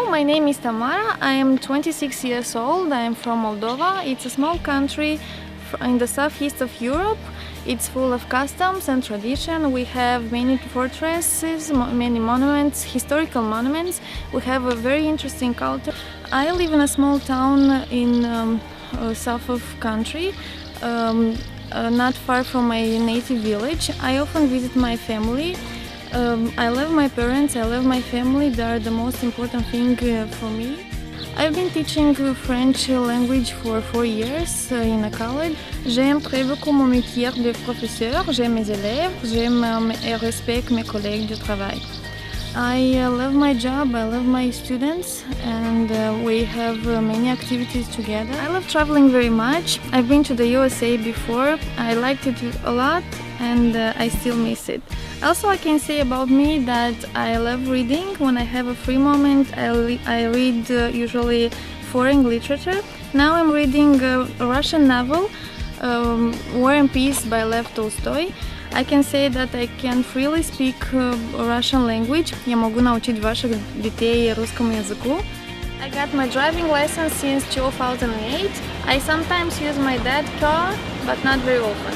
Hello, my name is Tamara. I am 26 years old. I am from Moldova. It's a small country in the southeast of Europe. It's full of customs and tradition. We have many fortresses, many monuments, historical monuments. We have a very interesting culture. I live in a small town in south of country, not far from my native village. I often visit my family. I love my parents, I love my family. They are the most important thing for me. I've been teaching French language for 4 years in a college. J'aime très beaucoup mon métier de professeur, j'aime mes élèves, j'aime et respecte mes collègues de travail. I love my job, I love my students, and we have many activities together. I love traveling very much. I've been to the USA before. I liked it a lot, and I still miss it. Also, I can say about me that I love reading. When I have a free moment, I read usually foreign literature. Now I'm reading a Russian novel, War and Peace by Lev Tolstoy. I can say that I can freely speak Russian language. Я могу научить ваших детей русскому языку. I got my driving license since 2008. I sometimes use my dad's car, but not very often.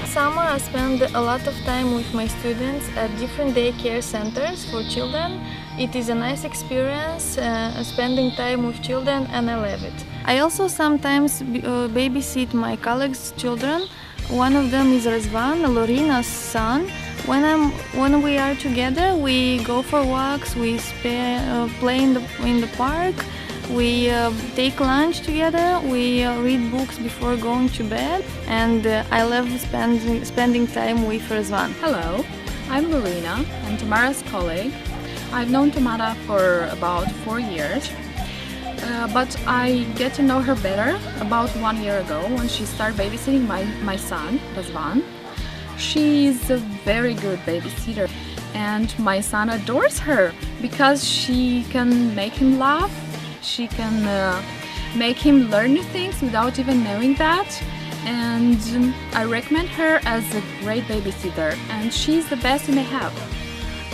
Summer I spend a lot of time with my students at different daycare centers for children. It is a nice experience spending time with children, and I love it. I also sometimes babysit my colleagues' children. One of them is Razvan, Lorina's son. When we are together, we go for walks, we play in the park, we take lunch together, we read books before going to bed, and I love spending time with Razvan. Hello, I'm Lorina. I'm Tamara's colleague. I've known Tamara for about 4 years, but I get to know her better about 1 year ago when she started babysitting my son, Razvan. She's a very good babysitter, and my son adores her because she can make him laugh, she can make him learn new things without even knowing that, and I recommend her as a great babysitter, and she's the best you may have.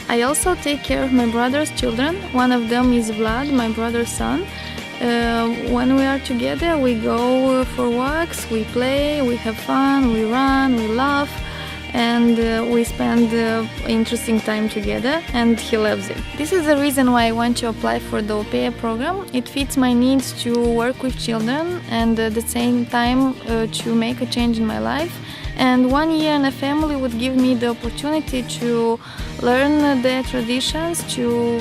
I also take care of my brother's children. One of them is Vlad, my brother's son. When we are together, we go for walks, we play, we have fun, we run, we laugh, and we spend interesting time together, and he loves it. This is the reason why I want to apply for the Au Pair program. It fits my needs to work with children and at the same time to make a change in my life. And 1 year in a family would give me the opportunity to learn their traditions, to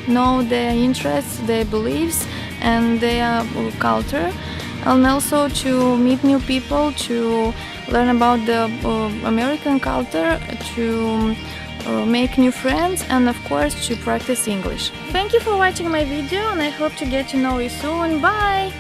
know their interests, their beliefs, and their culture, and also to meet new people, to learn about the American culture, to make new friends, and of course to practice English. Thank you for watching my video, and I hope to get to know you soon. Bye!